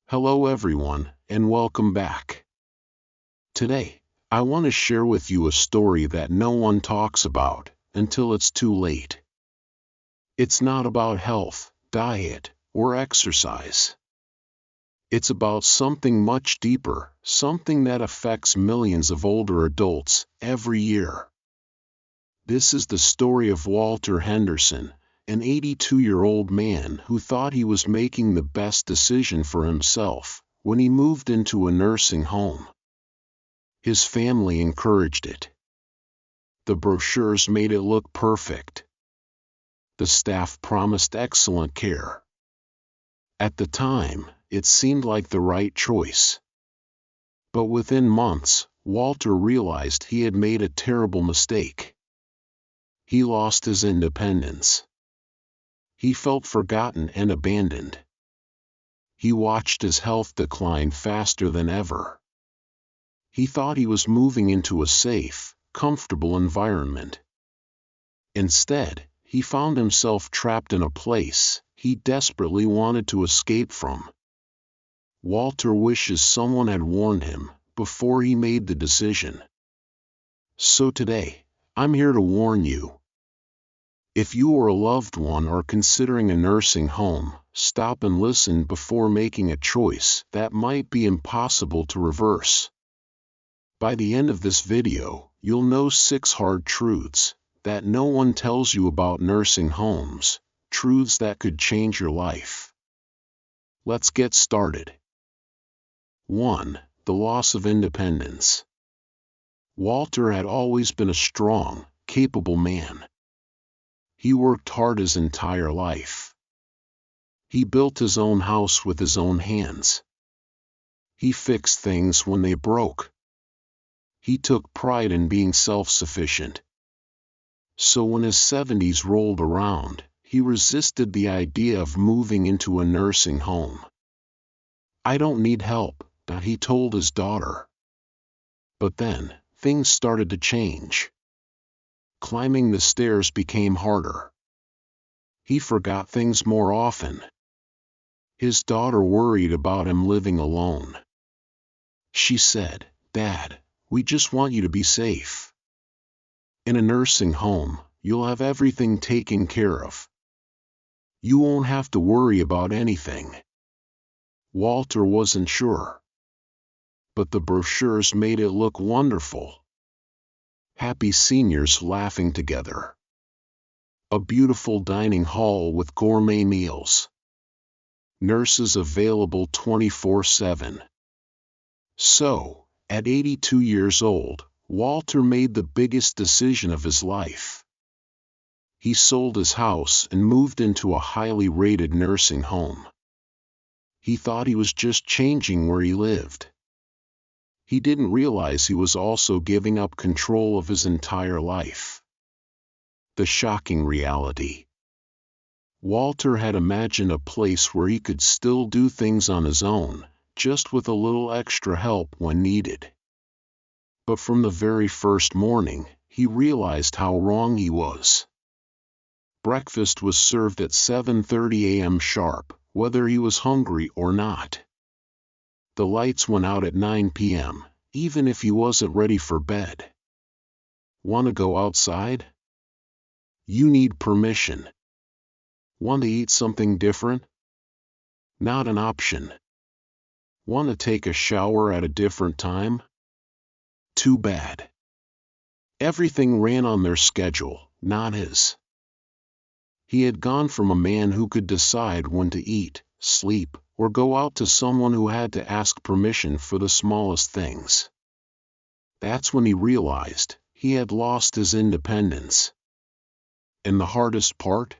Hello everyone, and welcome back. Today, I want to share with you a story that no one talks about until it's too late. It's not about health, diet, or exercise. It's about something much deeper, something that affects millions of older adults every year. This is the story of Walter Henderson, an 82-year-old man who thought he was making the best decision for himself when he moved into a nursing home. His family encouraged it. The brochures made it look perfect. The staff promised excellent care. At the time, it seemed like the right choice. But within months, Walter realized he had made a terrible mistake. He lost his independence. He felt forgotten and abandoned. He watched his health decline faster than ever. He thought he was moving into a safe, comfortable environment. Instead, he found himself trapped in a place he desperately wanted to escape from. Walter wishes someone had warned him before he made the decision. So today, I'm here to warn you. If you or a loved one are considering a nursing home, stop and listen before making a choice that might be impossible to reverse. By the end of this video, you'll know 6 hard truths that no one tells you about nursing homes, truths that could change your life. Let's get started. 1. The loss of independence. Walter had always been a strong, capable man. He worked hard his entire life. He built his own house with his own hands. He fixed things when they broke. He took pride in being self-sufficient. So when his 70s rolled around, he resisted the idea of moving into a nursing home. "I don't need help," he told his daughter. But then, things started to change. Climbing the stairs became harder. He forgot things more often. His daughter worried about him living alone. She said, "Dad, we just want you to be safe. In a nursing home, you'll have everything taken care of. You won't have to worry about anything." Walter wasn't sure. But the brochures made it look wonderful. Happy seniors laughing together. A beautiful dining hall with gourmet meals. Nurses available 24/7. So, at 82 years old, Walter made the biggest decision of his life. He sold his house and moved into a highly rated nursing home. He thought he was just changing where he lived. He didn't realize he was also giving up control of his entire life. The shocking reality. Walter had imagined a place where he could still do things on his own, just with a little extra help when needed. But from the very first morning, he realized how wrong he was. Breakfast was served at 7:30 a.m. sharp, whether he was hungry or not. The lights went out at 9 p.m., even if he wasn't ready for bed. Want to go outside? You need permission. Want to eat something different? Not an option. Want to take a shower at a different time? Too bad. Everything ran on their schedule, not his. He had gone from a man who could decide when to eat, sleep, or go out to someone who had to ask permission for the smallest things. That's when he realized he had lost his independence. And the hardest part?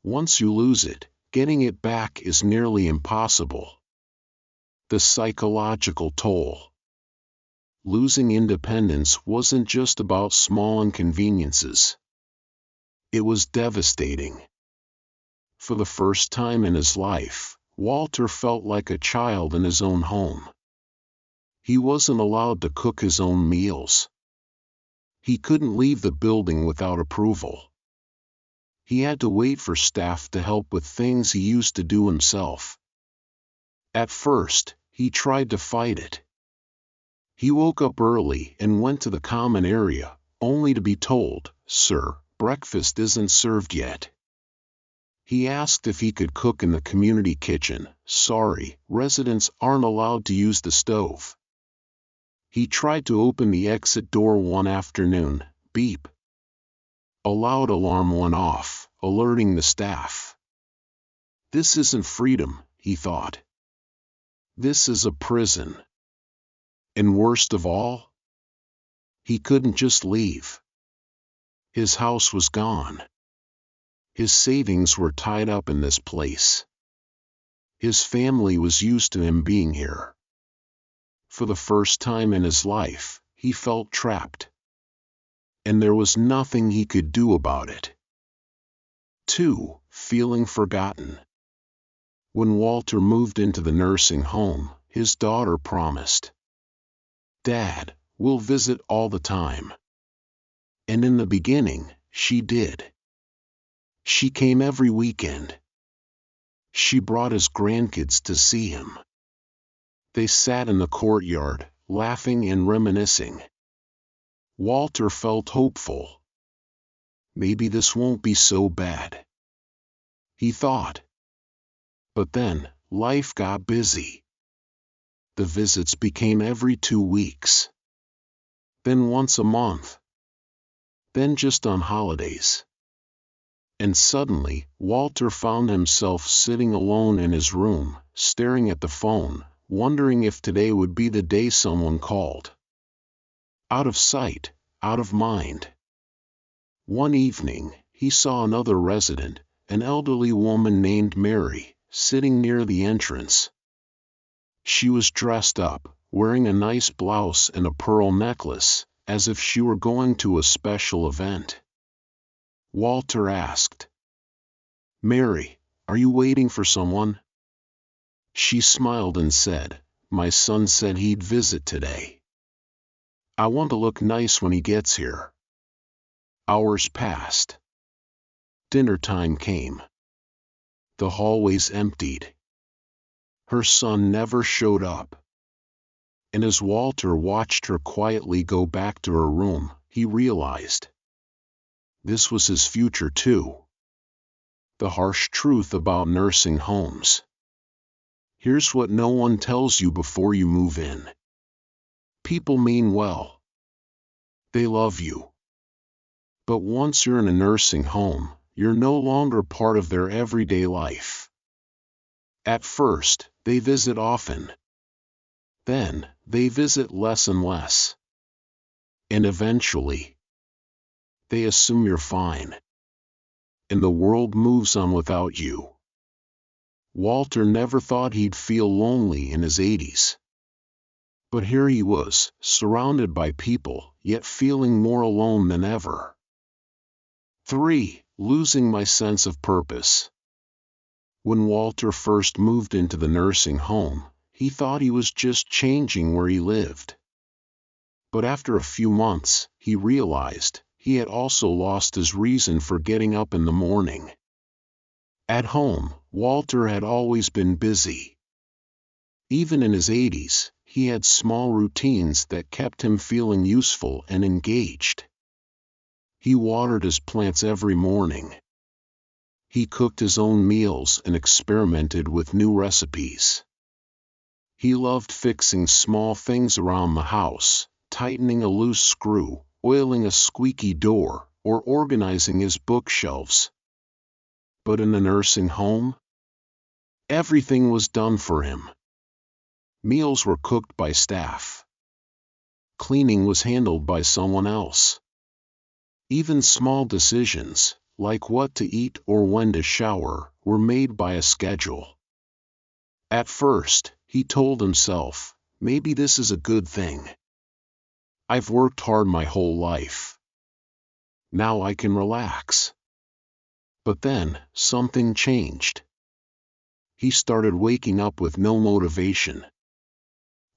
Once you lose it, getting it back is nearly impossible. The psychological toll. Losing independence wasn't just about small inconveniences. It was devastating. For the first time in his life, Walter felt like a child in his own home. He wasn't allowed to cook his own meals. He couldn't leave the building without approval. He had to wait for staff to help with things he used to do himself. At first, he tried to fight it. He woke up early and went to the common area, only to be told, "Sir, breakfast isn't served yet." He asked if he could cook in the community kitchen. "Sorry, residents aren't allowed to use the stove." He tried to open the exit door one afternoon. Beep. A loud alarm went off, alerting the staff. This isn't freedom, he thought. This is a prison. And worst of all, he couldn't just leave. His house was gone. His savings were tied up in this place. His family was used to him being here. For the first time in his life, he felt trapped. And there was nothing he could do about it. 2. Feeling forgotten. When Walter moved into the nursing home, his daughter promised, "Dad, we'll visit all the time." And in the beginning, she did. She came every weekend. She brought his grandkids to see him. They sat in the courtyard, laughing and reminiscing. Walter felt hopeful. Maybe this won't be so bad, he thought. But then, life got busy. The visits became every 2 weeks. Then once a month. Then just on holidays. And suddenly, Walter found himself sitting alone in his room, staring at the phone, wondering if today would be the day someone called. Out of sight, out of mind. One evening, he saw another resident, an elderly woman named Mary, sitting near the entrance. She was dressed up, wearing a nice blouse and a pearl necklace, as if she were going to a special event. Walter asked, "Mary, are you waiting for someone?" She smiled and said, "My son said he'd visit today. I want to look nice when he gets here." Hours passed. Dinner time came. The hallways emptied. Her son never showed up. And as Walter watched her quietly go back to her room, he realized this was his future too. The harsh truth about nursing homes. Here's what no one tells you before you move in. People mean well. They love you. But once you're in a nursing home, you're no longer part of their everyday life. At first, they visit often. Then, they visit less and less. And eventually, they assume you're fine. And the world moves on without you. Walter never thought he'd feel lonely in his 80s. But here he was, surrounded by people, yet feeling more alone than ever. 3. Losing my sense of purpose. When Walter first moved into the nursing home, he thought he was just changing where he lived. But after a few months, he realized he had also lost his reason for getting up in the morning. At home, Walter had always been busy. Even in his 80s, he had small routines that kept him feeling useful and engaged. He watered his plants every morning. He cooked his own meals and experimented with new recipes. He loved fixing small things around the house, tightening a loose screw, oiling a squeaky door, or organizing his bookshelves. But in the nursing home, everything was done for him. Meals were cooked by staff. Cleaning was handled by someone else. Even small decisions, like what to eat or when to shower, were made by a schedule. At first, he told himself, maybe this is a good thing. I've worked hard my whole life. Now I can relax. But then, something changed. He started waking up with no motivation.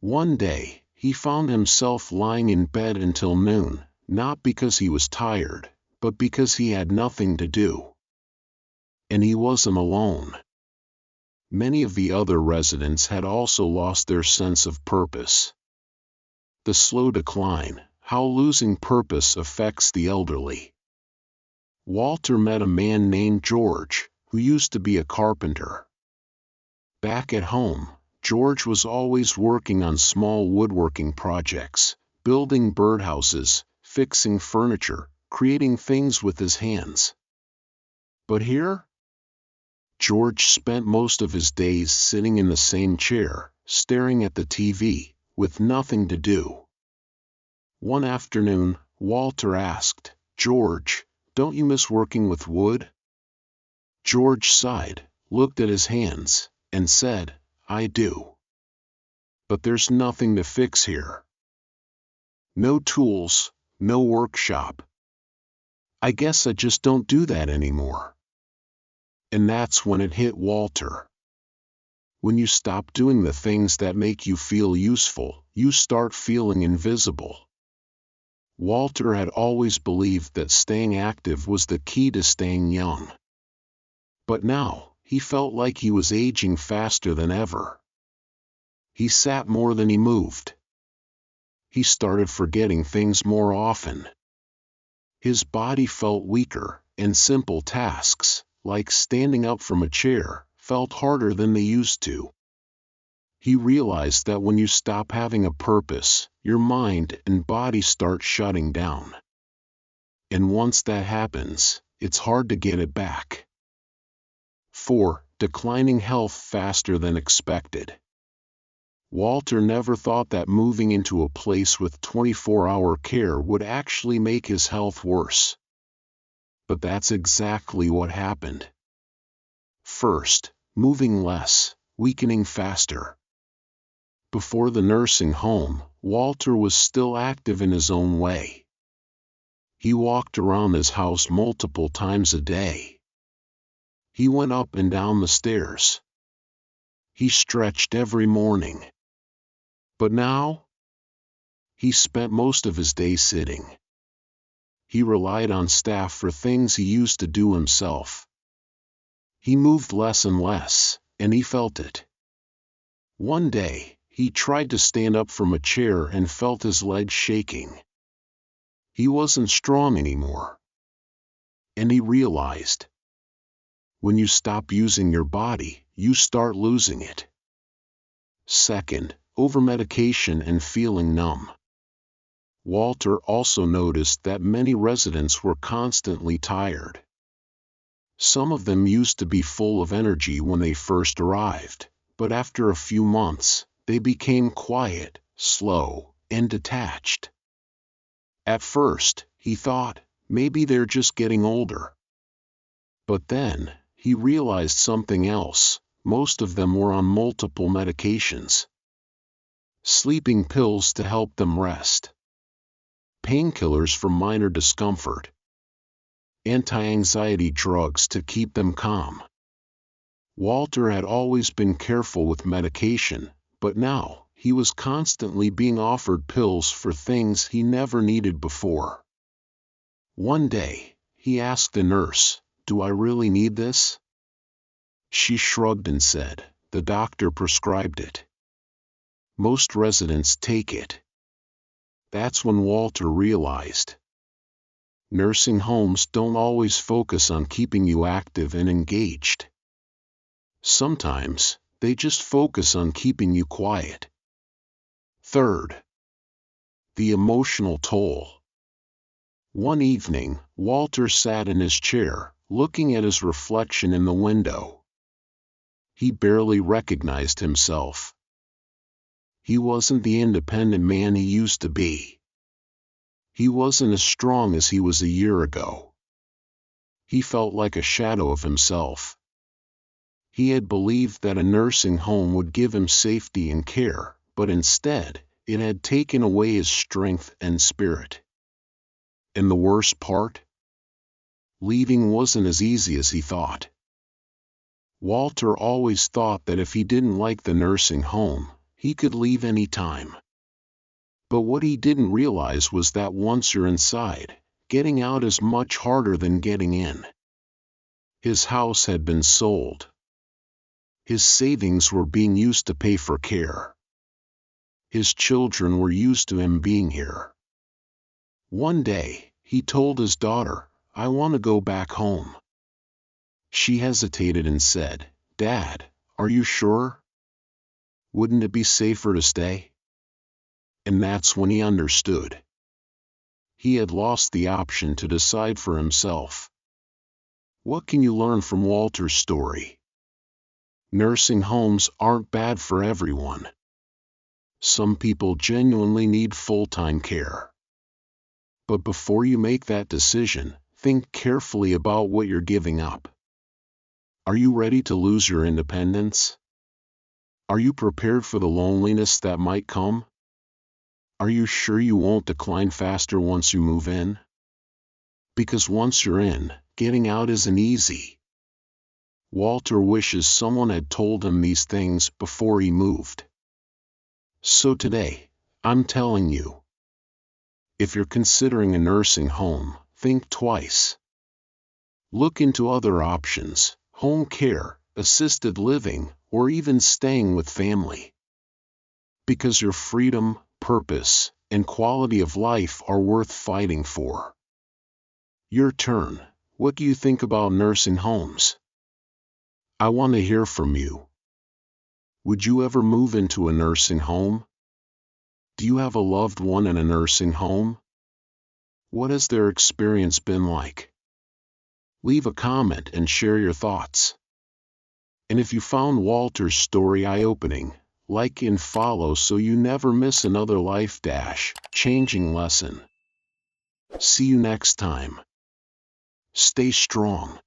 One day, he found himself lying in bed until noon, not because he was tired, but because he had nothing to do. And he wasn't alone. Many of the other residents had also lost their sense of purpose. The slow decline, how losing purpose affects the elderly. Walter met a man named George, who used to be a carpenter. Back at home, George was always working on small woodworking projects, building birdhouses, fixing furniture, creating things with his hands. But here, George spent most of his days sitting in the same chair, staring at the TV, with nothing to do. One afternoon, Walter asked, "George, don't you miss working with wood?" George sighed, looked at his hands, and said, "I do. But there's nothing to fix here. No tools, no workshop. I guess I just don't do that anymore." And that's when it hit Walter. When you stop doing the things that make you feel useful, you start feeling invisible. Walter had always believed that staying active was the key to staying young. But now, he felt like he was aging faster than ever. He sat more than he moved. He started forgetting things more often. His body felt weaker, and simple tasks, like standing up from a chair, felt harder than they used to. He realized that when you stop having a purpose, your mind and body start shutting down. And once that happens, it's hard to get it back. 4. Declining health faster than expected. Walter never thought that moving into a place with 24-hour care would actually make his health worse. But that's exactly what happened. First, moving less, weakening faster. Before the nursing home, Walter was still active in his own way. He walked around his house multiple times a day. He went up and down the stairs. He stretched every morning. But now, he spent most of his day sitting. He relied on staff for things he used to do himself. He moved less and less, and he felt it. One day, he tried to stand up from a chair and felt his legs shaking. He wasn't strong anymore. And he realized, when you stop using your body, you start losing it. Second, overmedication and feeling numb. Walter also noticed that many residents were constantly tired. Some of them used to be full of energy when they first arrived, but after a few months, they became quiet, slow, and detached. At first, he thought, maybe they're just getting older. But then, he realized something else. Most of them were on multiple medications. Sleeping pills to help them rest. Painkillers for minor discomfort. Anti-anxiety drugs to keep them calm. Walter had always been careful with medication, but now, he was constantly being offered pills for things he never needed before. One day, he asked the nurse, "Do I really need this?" She shrugged and said, "The doctor prescribed it. Most residents take it." That's when Walter realized, nursing homes don't always focus on keeping you active and engaged. Sometimes, they just focus on keeping you quiet. Third, the emotional toll. One evening, Walter sat in his chair, looking at his reflection in the window. He barely recognized himself. He wasn't the independent man he used to be. He wasn't as strong as he was a year ago. He felt like a shadow of himself. He had believed that a nursing home would give him safety and care, but instead, it had taken away his strength and spirit. And the worst part? Leaving wasn't as easy as he thought. Walter always thought that if he didn't like the nursing home, he could leave any time. But what he didn't realize was that once you're inside, getting out is much harder than getting in. His house had been sold. His savings were being used to pay for care. His children were used to him being here. One day, he told his daughter, "I want to go back home." She hesitated and said, "Dad, are you sure? Wouldn't it be safer to stay?" And that's when he understood. He had lost the option to decide for himself. What can you learn from Walter's story? Nursing homes aren't bad for everyone. Some people genuinely need full-time care. But before you make that decision, think carefully about what you're giving up. Are you ready to lose your independence? Are you prepared for the loneliness that might come? Are you sure you won't decline faster once you move in? Because once you're in, getting out isn't easy. Walter wishes someone had told him these things before he moved. So today, I'm telling you, if you're considering a nursing home, think twice. Look into other options: home care, assisted living, or even staying with family. Because your freedom, purpose, and quality of life are worth fighting for. Your turn. What do you think about nursing homes? I want to hear from you. Would you ever move into a nursing home? Do you have a loved one in a nursing home? What has their experience been like? Leave a comment and share your thoughts. And if you found Walter's story eye-opening, like and follow so you never miss another life-changing lesson. See you next time. Stay strong.